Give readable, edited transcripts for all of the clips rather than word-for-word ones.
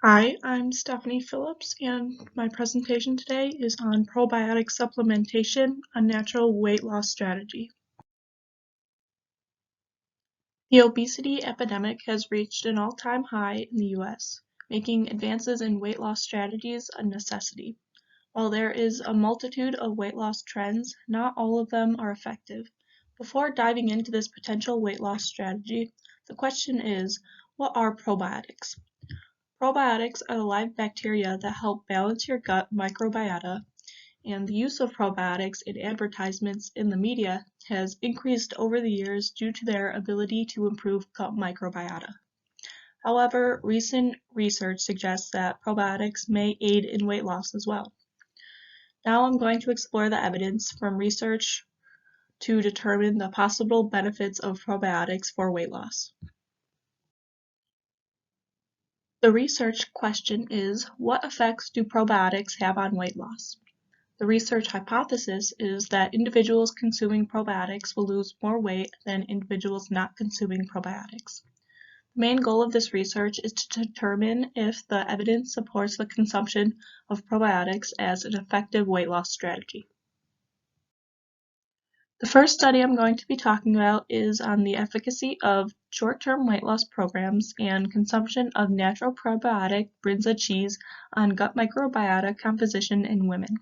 Hi, I'm Stephanie Phillips, and my presentation today is on probiotic supplementation, a natural weight loss strategy. The obesity epidemic has reached an all-time high in the U.S., making advances in weight loss strategies a necessity. While there is a multitude of weight loss trends, not all of them are effective. Before diving into this potential weight loss strategy, the question is, what are probiotics? Probiotics are the live bacteria that help balance your gut microbiota, and the use of probiotics in advertisements in the media has increased over the years due to their ability to improve gut microbiota. However, recent research suggests that probiotics may aid in weight loss as well. Now I'm going to explore the evidence from research to determine the possible benefits of probiotics for weight loss. The research question is, what effects do probiotics have on weight loss? The research hypothesis is that individuals consuming probiotics will lose more weight than individuals not consuming probiotics. The main goal of this research is to determine if the evidence supports the consumption of probiotics as an effective weight loss strategy. The first study I'm going to be talking about is on the efficacy of short-term weight loss programs and consumption of natural probiotic Brinza cheese on gut microbiota composition in women.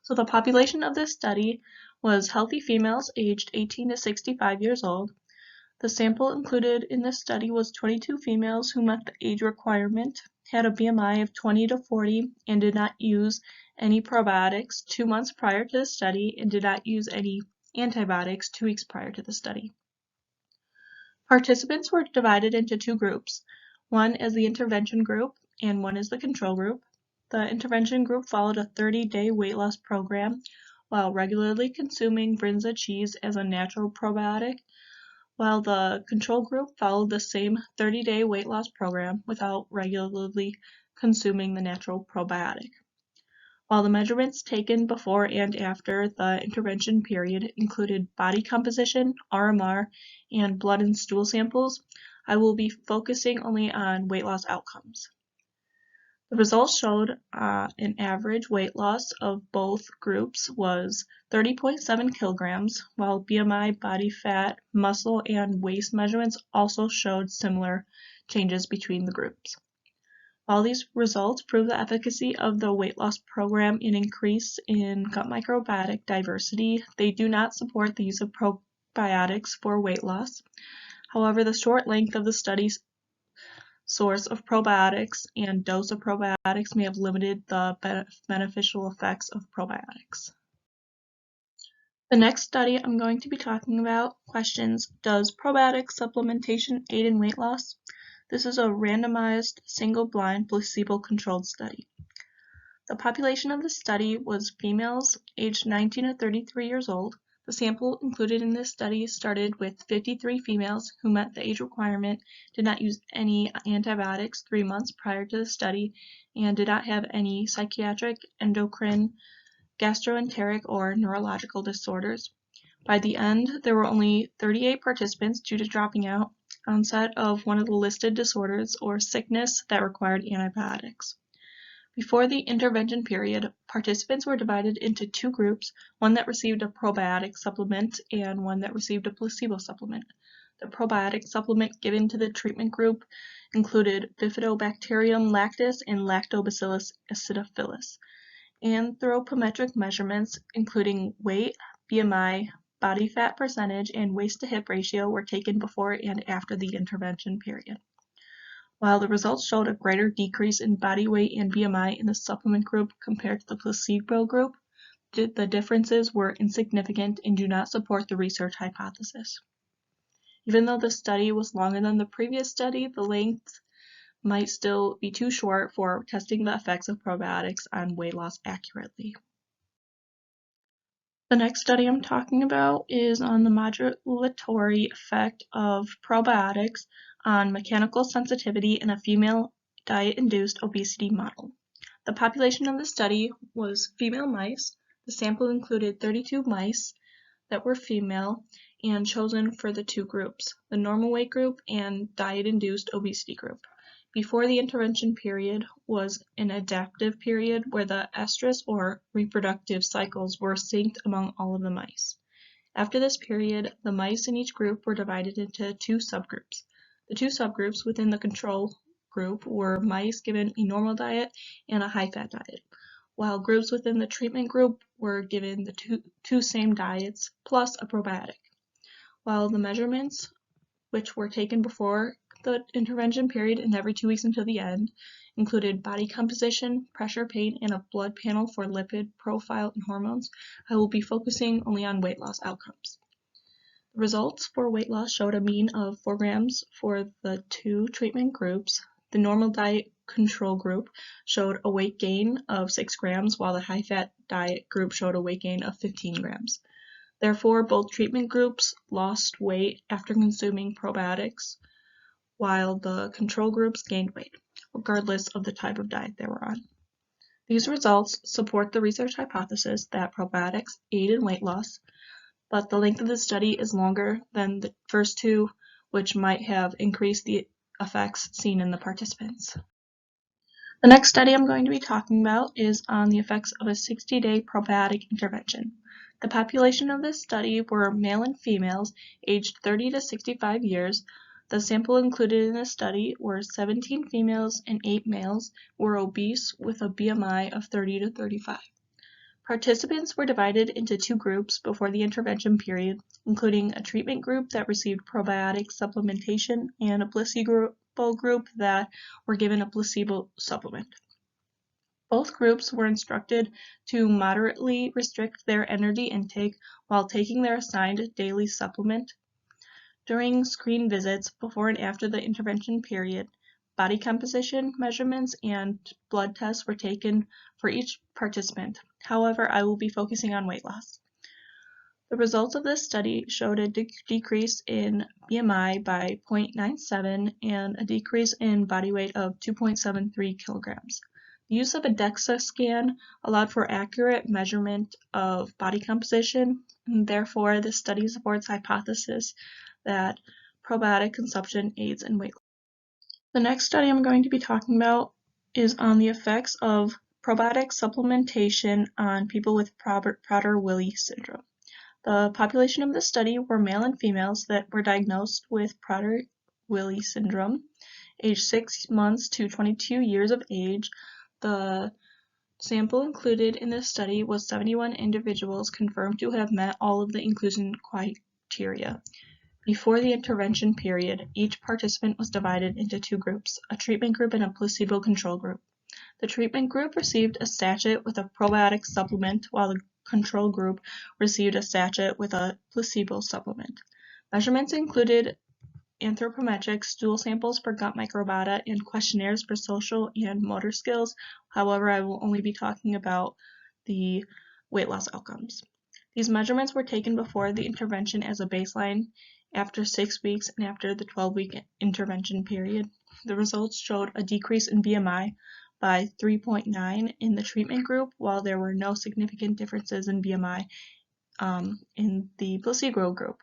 So the population of this study was healthy females aged 18 to 65 years old. The sample included in this study was 22 females who met the age requirement, had a BMI of 20 to 40, and did not use any probiotics 2 months prior to the study and did not use any antibiotics 2 weeks prior to the study. Participants were divided into two groups. One is the intervention group and one is the control group. The intervention group followed a 30-day weight loss program while regularly consuming Brinza cheese as a natural probiotic, while the control group followed the same 30-day weight loss program without regularly consuming the natural probiotic. While the measurements taken before and after the intervention period included body composition, RMR, and blood and stool samples, I will be focusing only on weight loss outcomes. The results showed an average weight loss of both groups was 30.7 kilograms, while BMI, body fat, muscle, and waist measurements also showed similar changes between the groups. While these results prove the efficacy of the weight loss program and increase in gut microbiotic diversity, they do not support the use of probiotics for weight loss. However, the short length of the study's source of probiotics and dose of probiotics may have limited the beneficial effects of probiotics. The next study I'm going to be talking about questions, does probiotic supplementation aid in weight loss? This is a randomized, single-blind, placebo-controlled study. The population of the study was females aged 19 to 33 years old. The sample included in this study started with 53 females who met the age requirement, did not use any antibiotics 3 months prior to the study, and did not have any psychiatric, endocrine, gastroenteric, or neurological disorders. By the end, there were only 38 participants due to dropping out, onset of one of the listed disorders, or sickness that required antibiotics. Before the intervention period, participants were divided into two groups, one that received a probiotic supplement and one that received a placebo supplement. The probiotic supplement given to the treatment group included Bifidobacterium lactis and Lactobacillus acidophilus. Anthropometric measurements, including weight, BMI, body fat percentage, and waist-to-hip ratio were taken before and after the intervention period. While the results showed a greater decrease in body weight and BMI in the supplement group compared to the placebo group, the differences were insignificant and do not support the research hypothesis. Even though the study was longer than the previous study, the length might still be too short for testing the effects of probiotics on weight loss accurately. The next study I'm talking about is on the modulatory effect of probiotics on mechanical sensitivity in a female diet-induced obesity model. The population of the study was female mice. The sample included 32 mice that were female and chosen for the two groups, the normal weight group and diet-induced obesity group. Before the intervention period was an adaptive period where the estrus or reproductive cycles were synced among all of the mice. After this period, the mice in each group were divided into two subgroups. The two subgroups within the control group were mice given a normal diet and a high-fat diet, while groups within the treatment group were given the two same diets plus a probiotic. While the measurements, which were taken before the intervention period and every 2 weeks until the end, included body composition, pressure, pain, and a blood panel for lipid profile and hormones, I will be focusing only on weight loss outcomes. The results for weight loss showed a mean of 4 grams for the two treatment groups. The normal diet control group showed a weight gain of 6 grams, while the high-fat diet group showed a weight gain of 15 grams. Therefore, both treatment groups lost weight after consuming probiotics, while the control groups gained weight, regardless of the type of diet they were on. These results support the research hypothesis that probiotics aid in weight loss, but the length of the study is longer than the first two, which might have increased the effects seen in the participants. The next study I'm going to be talking about is on the effects of a 60-day probiotic intervention. The population of this study were male and females aged 30 to 65 years. The sample included in this study were 17 females and 8 males who were obese with a BMI of 30 to 35. Participants were divided into two groups before the intervention period, including a treatment group that received probiotic supplementation and a placebo group that were given a placebo supplement. Both groups were instructed to moderately restrict their energy intake while taking their assigned daily supplement. During screen visits before and after the intervention period, body composition measurements and blood tests were taken for each participant. However, I will be focusing on weight loss. The results of this study showed a decrease in BMI by 0.97 and a decrease in body weight of 2.73 kilograms. The use of a DEXA scan allowed for accurate measurement of body composition, and therefore this study supports the hypothesis that probiotic consumption aids in weight loss. The next study I'm going to be talking about is on the effects of probiotic supplementation on people with Prader-Willi syndrome. The population of the study were male and females that were diagnosed with Prader-Willi syndrome, aged 6 months to 22 years of age. The sample included in this study was 71 individuals confirmed to have met all of the inclusion criteria. Before the intervention period, each participant was divided into two groups, a treatment group and a placebo control group. The treatment group received a sachet with a probiotic supplement, while the control group received a sachet with a placebo supplement. Measurements included anthropometric stool samples for gut microbiota and questionnaires for social and motor skills. However, I will only be talking about the weight loss outcomes. These measurements were taken before the intervention as a baseline, after 6 weeks, and after the 12-week intervention period. The results showed a decrease in BMI by 3.9 in the treatment group, while there were no significant differences in BMI in the placebo group.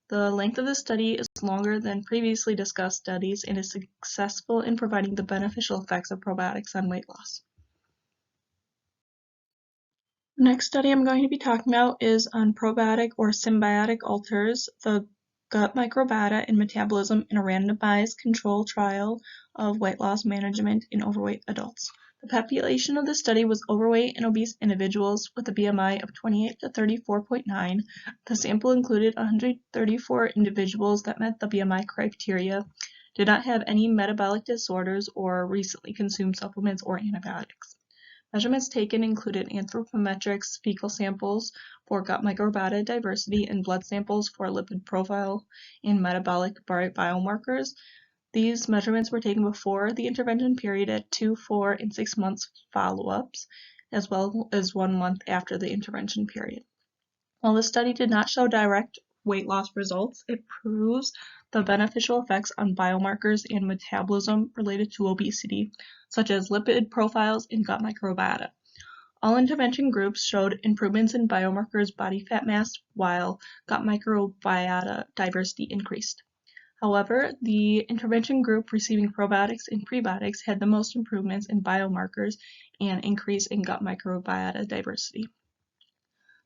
The length of the study is longer than previously discussed studies and is successful in providing the beneficial effects of probiotics on weight loss. The next study I'm going to be talking about is on probiotic or symbiotic alters the gut microbiota and metabolism in a randomized control trial of weight loss management in overweight adults. The population of the study was overweight and obese individuals with a BMI of 28 to 34.9. The sample included 134 individuals that met the BMI criteria, did not have any metabolic disorders, or recently consumed supplements or antibiotics. Measurements taken included anthropometrics, fecal samples for gut microbiota diversity, and blood samples for lipid profile and metabolic biomarkers. These measurements were taken before the intervention period at 2, 4, and 6 months follow-ups, as well as 1 month after the intervention period. While the study did not show direct weight loss results, it proves the beneficial effects on biomarkers and metabolism related to obesity, such as lipid profiles and gut microbiota. All intervention groups showed improvements in biomarkers body fat mass, while gut microbiota diversity increased. However, the intervention group receiving probiotics and prebiotics had the most improvements in biomarkers and increase in gut microbiota diversity.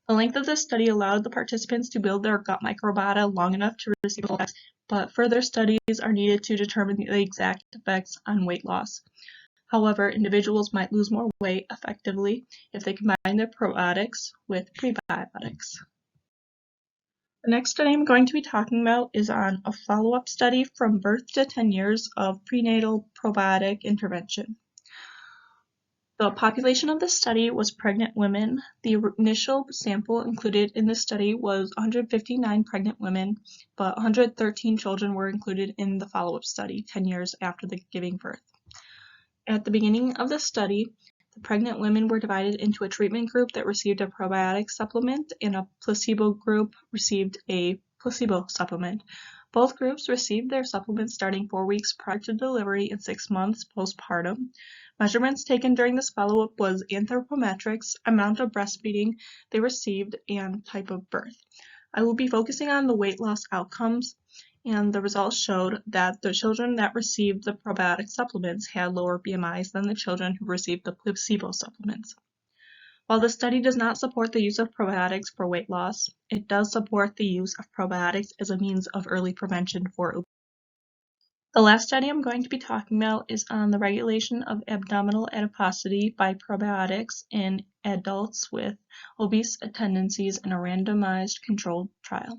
The length of this study allowed the participants to build their gut microbiota long enough to receive full effects, but further studies are needed to determine the exact effects on weight loss. However, individuals might lose more weight effectively if they combine their probiotics with prebiotics. The next study I'm going to be talking about is on a follow-up study from birth to 10 years of prenatal probiotic intervention. The population of the study was pregnant women. The initial sample included in the study was 159 pregnant women, but 113 children were included in the follow-up study 10 years after the giving birth. At the beginning of the study, the pregnant women were divided into a treatment group that received a probiotic supplement and a placebo group received a placebo supplement. Both groups received their supplements starting 4 weeks prior to delivery and 6 months postpartum. Measurements taken during this follow-up was anthropometrics, amount of breastfeeding they received, and type of birth. I will be focusing on the weight loss outcomes, and the results showed that the children that received the probiotic supplements had lower BMIs than the children who received the placebo supplements. While the study does not support the use of probiotics for weight loss, it does support the use of probiotics as a means of early prevention for obesity. The last study I'm going to be talking about is on the regulation of abdominal adiposity by probiotics in adults with obese tendencies in a randomized controlled trial.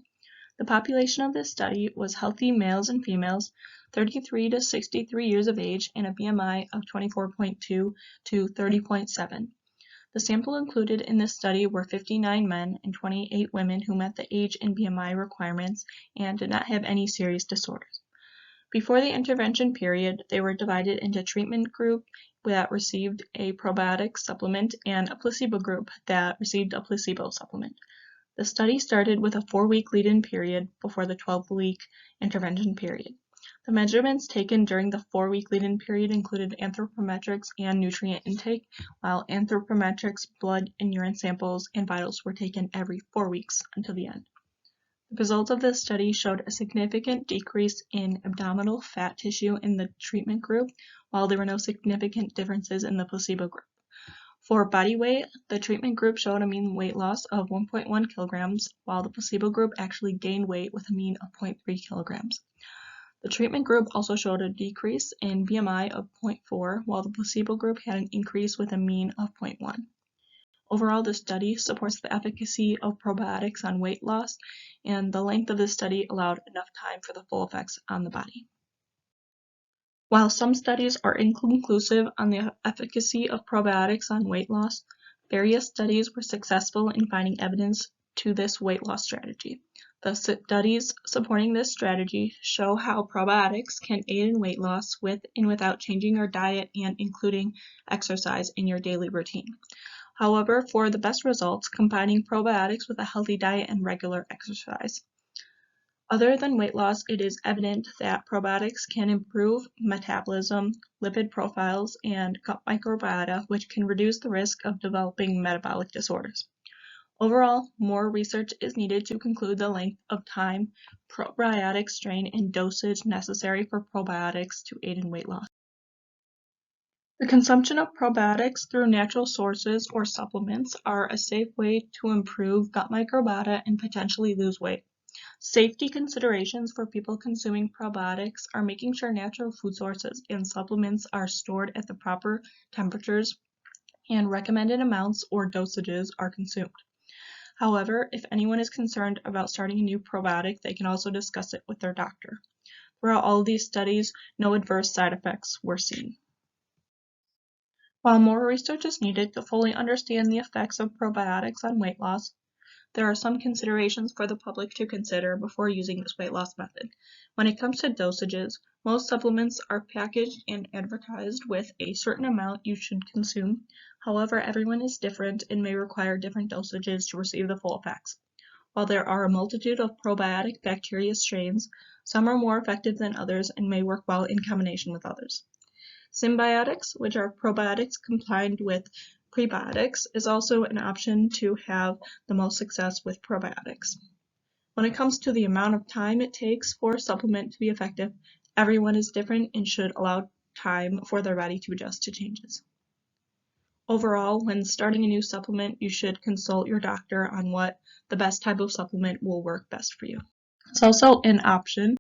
The population of this study was healthy males and females, 33 to 63 years of age, and a BMI of 24.2 to 30.7. The sample included in this study were 59 men and 28 women who met the age and BMI requirements and did not have any serious disorders. Before the intervention period, they were divided into treatment group that received a probiotic supplement and a placebo group that received a placebo supplement. The study started with a 4-week lead-in period before the 12-week intervention period. The measurements taken during the 4-week lead-in period included anthropometrics and nutrient intake, while anthropometrics, blood and urine samples, and vitals were taken every 4 weeks until the end. The results of this study showed a significant decrease in abdominal fat tissue in the treatment group, while there were no significant differences in the placebo group. For body weight, the treatment group showed a mean weight loss of 1.1 kilograms, while the placebo group actually gained weight with a mean of 0.3 kilograms. The treatment group also showed a decrease in BMI of 0.4, while the placebo group had an increase with a mean of 0.1. Overall, the study supports the efficacy of probiotics on weight loss, and the length of the study allowed enough time for the full effects on the body. While some studies are inconclusive on the efficacy of probiotics on weight loss, various studies were successful in finding evidence to this weight loss strategy. The studies supporting this strategy show how probiotics can aid in weight loss with and without changing your diet and including exercise in your daily routine. However, for the best results, combining probiotics with a healthy diet and regular exercise. Other than weight loss, it is evident that probiotics can improve metabolism, lipid profiles, and gut microbiota, which can reduce the risk of developing metabolic disorders. Overall, more research is needed to conclude the length of time, probiotic strain, and dosage necessary for probiotics to aid in weight loss. The consumption of probiotics through natural sources or supplements are a safe way to improve gut microbiota and potentially lose weight. Safety considerations for people consuming probiotics are making sure natural food sources and supplements are stored at the proper temperatures and recommended amounts or dosages are consumed. However, if anyone is concerned about starting a new probiotic, they can also discuss it with their doctor. Throughout all of these studies, no adverse side effects were seen. While more research is needed to fully understand the effects of probiotics on weight loss, there are some considerations for the public to consider before using this weight loss method. When it comes to dosages, most supplements are packaged and advertised with a certain amount you should consume. However, everyone is different and may require different dosages to receive the full effects. While there are a multitude of probiotic bacteria strains, some are more effective than others and may work well in combination with others. Symbiotics, which are probiotics combined with prebiotics, is also an option to have the most success with probiotics. When it comes to the amount of time it takes for a supplement to be effective, everyone is different and should allow time before they're ready to adjust to changes. Overall, when starting a new supplement, you should consult your doctor on what the best type of supplement will work best for you. It's also an option